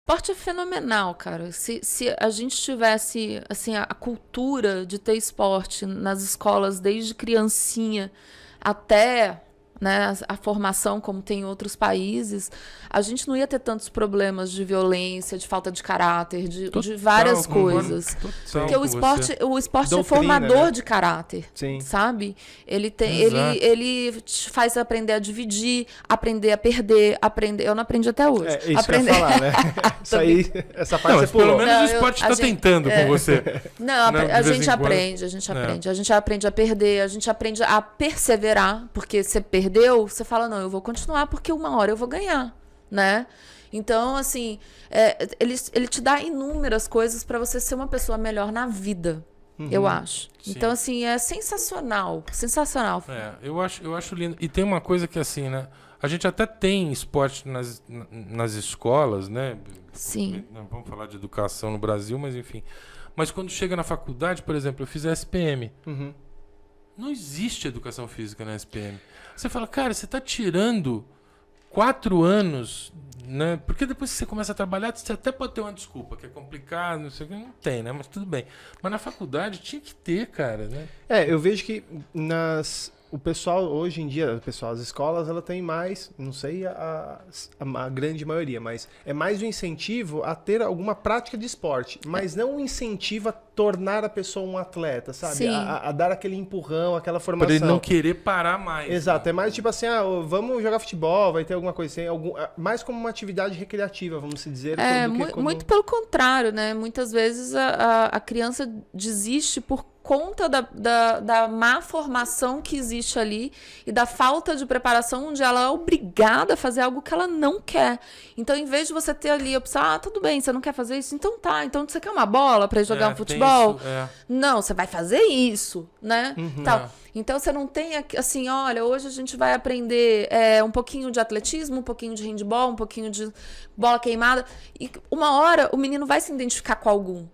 Esporte é fenomenal, cara. Se a gente tivesse assim, a cultura de ter esporte nas escolas desde criancinha até, né, a formação como tem em outros países, a gente não ia ter tantos problemas de violência, de falta de caráter, de várias coisas. Porque o esporte é formador, né, de caráter, sim, sabe? Ele te faz aprender a dividir, aprender a perder, aprender. Eu não aprendi até hoje. Isso aprender... que eu ia falar, né? Isso aí, essa parte você pulou. Pelo menos o esporte está tentando com você. Não, a gente aprende, a gente aprende. A gente aprende a perder, a gente aprende a perseverar, porque você perdeu, você fala, não, eu vou continuar porque uma hora eu vou ganhar, né? Então, assim, ele te dá inúmeras coisas para você ser uma pessoa melhor na vida, eu acho. Sim. Então, assim, é sensacional, sensacional. Eu acho lindo. E tem uma coisa que, assim, né? A gente até tem esporte nas escolas, né? Sim. Não vamos falar de educação no Brasil, mas enfim. Mas quando chega na faculdade, por exemplo, eu fiz a SPM. Não existe educação física na SPM. Você fala, cara, você está tirando 4 anos, né? Porque depois que você começa a trabalhar, você até pode ter uma desculpa, que é complicado, não sei o que, não tem, né? Mas tudo bem. Mas na faculdade tinha que ter, cara, né? Eu vejo que o pessoal, hoje em dia, as escolas, ela tem mais, não sei a grande maioria, mas é mais um incentivo a ter alguma prática de esporte, mas não um incentivo a tornar a pessoa um atleta, sabe? A dar aquele empurrão, aquela formação. Para ele não querer parar mais. Exato, né? É mais tipo assim, vamos jogar futebol, vai ter alguma coisa assim, mais como uma atividade recreativa, vamos dizer. Muito pelo contrário, né? Muitas vezes a criança desiste por conta da má formação que existe ali e da falta de preparação, onde ela é obrigada a fazer algo que ela não quer. Então, em vez de você ter ali a opção, tudo bem, você não quer fazer isso? Então tá, então você quer uma bola para jogar um futebol? Não, você vai fazer isso, né? Então, você não tem assim, olha, hoje a gente vai aprender um pouquinho de atletismo, um pouquinho de handebol, um pouquinho de bola queimada, e uma hora o menino vai se identificar com algum.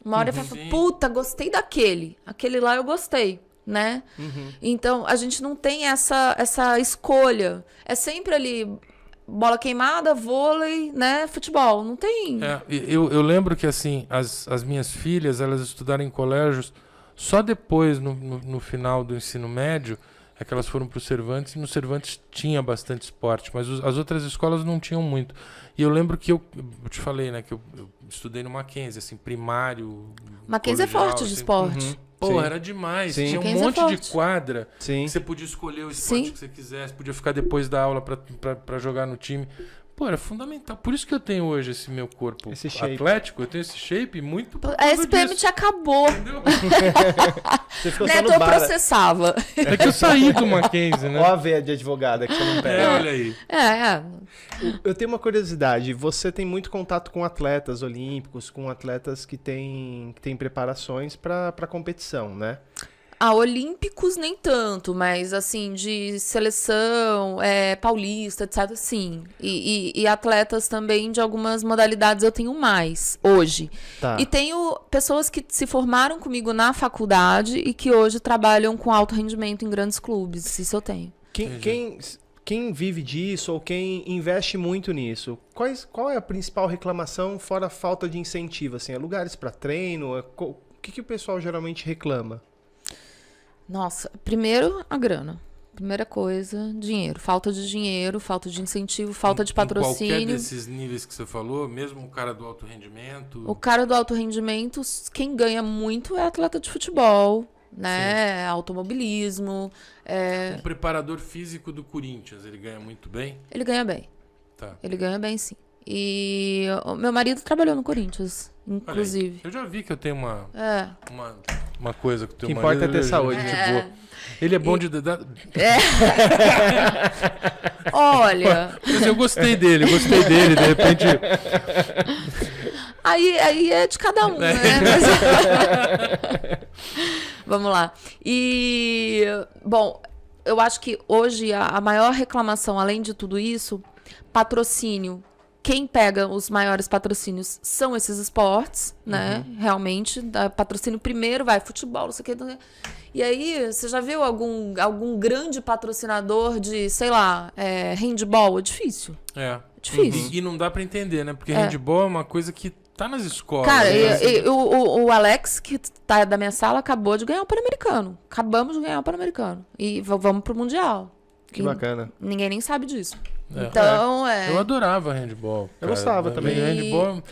Uma hora ele fala, puta, gostei daquele. Aquele lá eu gostei, né? Então, a gente não tem essa escolha. É sempre ali, bola queimada, vôlei, né? Futebol. Não tem... Eu lembro que, assim, as minhas filhas, elas estudaram em colégios só depois, no final do ensino médio, é que elas foram para o Cervantes, e no Cervantes tinha bastante esporte, mas as outras escolas não tinham muito. E eu lembro que eu te falei, né, que eu estudei no Mackenzie, assim, primário. Mackenzie é forte de esporte. Pô, era demais. Sim. Tinha um monte de quadra. Sim. Que você podia escolher o esporte que você quisesse, podia ficar depois da aula para jogar no time. Pô, era fundamental. Por isso que eu tenho hoje esse meu corpo atlético, eu tenho esse shape muito... A SPM te acabou. Entendeu? Você ficou Neto, eu processava. É que eu saí do Mackenzie, né? Ó a veia de advogada que você não pega. Olha aí. Eu tenho uma curiosidade. Você tem muito contato com atletas olímpicos, com atletas que têm preparações para competição, né? Olímpicos nem tanto, mas assim, de seleção, paulista, etc, sim. E atletas também de algumas modalidades eu tenho mais, hoje. E tenho pessoas que se formaram comigo na faculdade e que hoje trabalham com alto rendimento em grandes clubes, isso eu tenho. Quem vive disso ou quem investe muito nisso, qual é a principal reclamação fora a falta de incentivo? Assim, é lugares para treino? O que o pessoal geralmente reclama? Nossa, primeiro a grana. Primeira coisa, dinheiro. Falta de dinheiro, falta de incentivo, falta de patrocínio. Qualquer desses níveis que você falou, mesmo o cara do alto rendimento... O cara do alto rendimento, quem ganha muito é atleta de futebol, né? Automobilismo. O preparador físico do Corinthians, ele ganha muito bem? Ele ganha bem. Tá. Ele ganha bem, sim. E o meu marido trabalhou no Corinthians, inclusive. Eu já vi que eu tenho uma coisa com o teu marido. O que marido, importa é ter saúde. Boa. Ele é bom de... Olha... Mas eu gostei dele, de repente... Aí é de cada um, né? Vamos lá. E, bom, eu acho que hoje a maior reclamação, além de tudo isso, patrocínio. quem pega os maiores patrocínios são esses esportes, né? Realmente, patrocínio primeiro, vai futebol, não sei o que. E aí, você já viu algum grande patrocinador de, sei lá, handball? É difícil. É. Difícil. E não dá pra entender, né? Porque handball é uma coisa que tá nas escolas. Cara, né? o Alex, que tá da minha sala, acabou de ganhar o Pan-Americano. Acabamos de ganhar o Pan-Americano. E vamos pro Mundial. Que bacana. Ninguém nem sabe disso. É. Então, Eu adorava handball. Eu gostava também. Handball,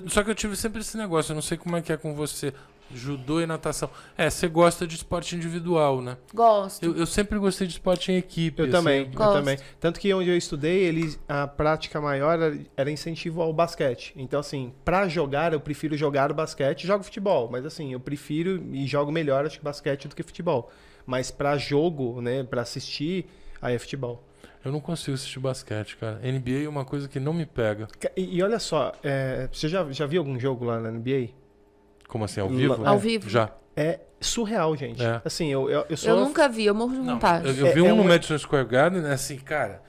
só que eu tive sempre esse negócio, eu não sei como é que é com você. Judô e natação. Você gosta de esporte individual, né? Gosto. Eu sempre gostei de esporte em equipe. Eu também. Gosto. Tanto que onde eu estudei, a prática maior era incentivo ao basquete. Então, assim, pra jogar, eu prefiro jogar o basquete e jogo futebol. Mas, assim, eu prefiro e jogo melhor, acho que basquete do que futebol. Mas pra jogo, né, pra assistir, aí é futebol. Eu não consigo assistir basquete, cara. NBA é uma coisa que não me pega. E olha só, você já viu algum jogo lá na NBA? Como assim, ao vivo? Ao vivo? Já. É surreal, gente. É. Assim, eu sou... Eu nunca vi, eu morro de vontade. Eu vi no Madison Square Garden, né, assim, cara...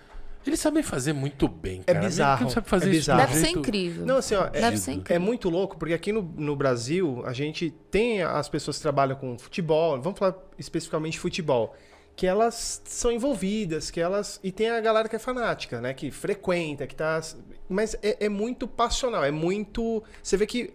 Eles sabem fazer muito bem, cara. bizarro. Não sabe fazer É isso bizarro. Deve de um ser jeito... incrível. Não, assim, ó, Deve ser incrível. é muito louco, porque aqui no Brasil, a gente tem as pessoas que trabalham com futebol, vamos falar especificamente futebol, que elas são envolvidas, e tem a galera que é fanática, né, que frequenta, que tá... Mas é muito passional, é muito... Você vê que...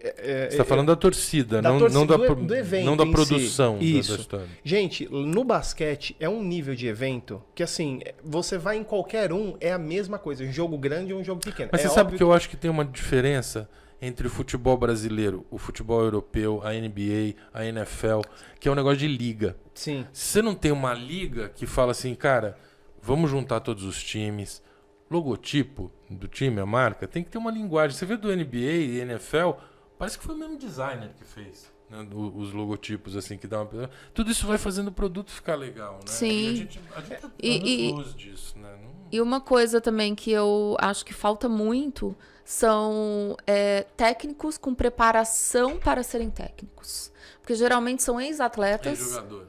Você tá falando da torcida, da não, torcida, não da, do evento não da em si. produção da Isso. história. Gente, no basquete é um nível de evento que, assim, você vai em qualquer é a mesma coisa. Um jogo grande ou um jogo pequeno. Mas você sabe que eu acho que tem uma diferença entre o futebol brasileiro, o futebol europeu, a NBA, a NFL, que é um negócio de liga. Sim. Se você não tem uma liga que fala assim, cara, vamos juntar todos os times, logotipo do time, a marca, tem que ter uma linguagem. Você vê do NBA e NFL, parece que foi o mesmo designer que fez, né, os logotipos, assim, que dá uma... Tudo isso vai fazendo o produto ficar legal, né? Sim. E a gente tá luz disso, né? E uma coisa também que eu acho que falta muito são técnicos com preparação para serem técnicos. Porque geralmente são ex-atletas. Ex-jogador,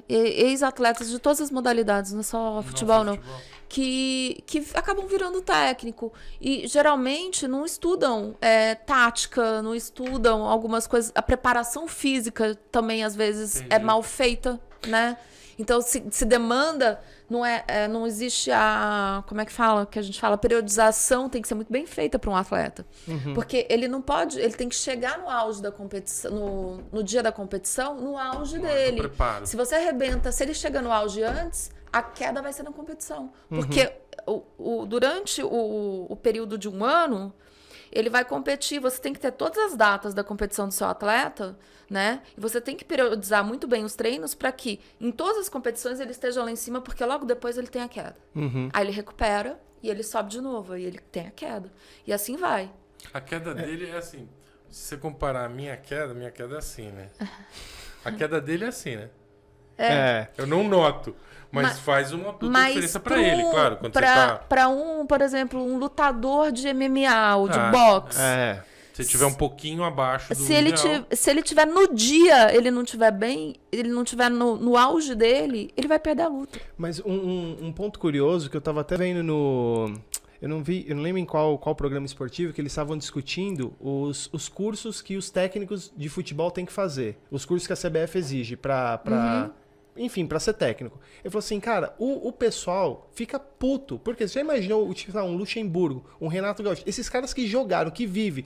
ex-atletas de todas as modalidades, não é só futebol, não. Que acabam virando técnico. E geralmente não estudam tática, não estudam algumas coisas. A preparação física também, às vezes, é mal feita, né? Então, se demanda, não existe como é que fala? Que a gente fala, a periodização tem que ser muito bem feita para um atleta. Porque ele não pode, ele tem que chegar no auge da competição, no dia da competição, no auge dele. Preparo. Se você arrebenta, se ele chega no auge antes, a queda vai ser na competição. Porque durante o período de um ano, ele vai competir, você tem que ter todas as datas da competição do seu atleta, né? E você tem que periodizar muito bem os treinos para que em todas as competições ele esteja lá em cima, porque logo depois ele tem a queda. Aí ele recupera e ele sobe de novo, aí ele tem a queda. E assim vai. A queda dele é assim, se você comparar a minha queda é assim, né? A queda dele é assim, né? Eu não noto. Mas faz uma puta diferença pra ele, claro. Quando você tá... Pra por exemplo, um lutador de MMA ou de boxe. Se tiver um pouquinho abaixo do se ele tiver no dia, ele não tiver bem, ele não tiver no auge dele, ele vai perder a luta. Mas um ponto curioso que eu tava até vendo eu não lembro em qual programa esportivo que eles estavam discutindo os cursos que os técnicos de futebol têm que fazer. Os cursos que a CBF exige enfim, pra ser técnico. Ele falou assim, cara, o pessoal fica puto. Porque você já imaginou um Luxemburgo, um Renato Gaúcho, esses caras que jogaram, que vivem,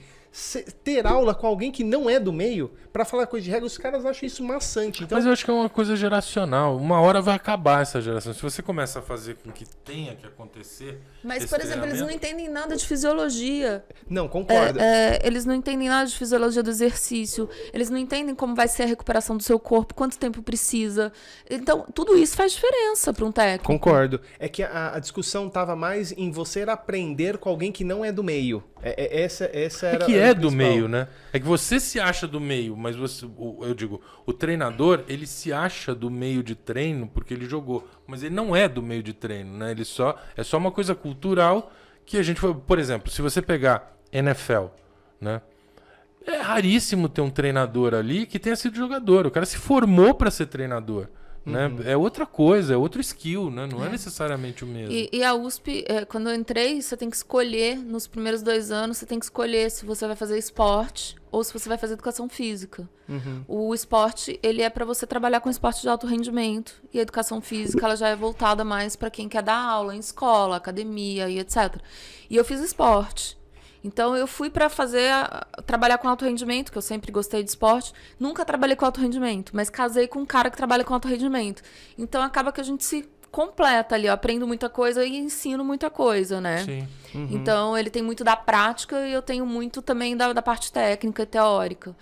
ter aula com alguém que não é do meio pra falar coisa de regra, os caras acham isso maçante. Então... Mas eu acho que é uma coisa geracional. Uma hora vai acabar essa geração. Se você começa a fazer com que tenha que acontecer... Mas, por exemplo, eles não entendem nada de fisiologia. Não, concordo. Eles não entendem nada de fisiologia do exercício. Eles não entendem como vai ser a recuperação do seu corpo, quanto tempo precisa. Então, tudo isso faz diferença para um técnico. Concordo. É que a discussão estava mais em você aprender com alguém que não é do meio. Essa era que é do meio, né? É que você se acha do meio, mas eu digo, o treinador, ele se acha do meio de treino porque ele jogou, mas ele não é do meio de treino, né? É só uma coisa cultural que a gente foi, por exemplo, se você pegar NFL, né? É raríssimo ter um treinador ali que tenha sido jogador. O cara se formou para ser treinador. né? É outra coisa, é outro skill, né? Não é necessariamente o mesmo. E a USP, quando eu entrei, você tem que escolher, nos primeiros 2 anos, você tem que escolher se você vai fazer esporte ou se você vai fazer educação física. O esporte, ele é para você trabalhar com esporte de alto rendimento. E a educação física, ela já é voltada mais para quem quer dar aula em escola, academia e etc. E eu fiz esporte. Então, eu fui para trabalhar com alto rendimento, que eu sempre gostei de esporte. Nunca trabalhei com alto rendimento, mas casei com um cara que trabalha com alto rendimento. Então, acaba que a gente se completa ali. Eu aprendo muita coisa e ensino muita coisa, né? Sim. Então, ele tem muito da prática e eu tenho muito também da parte técnica e teórica.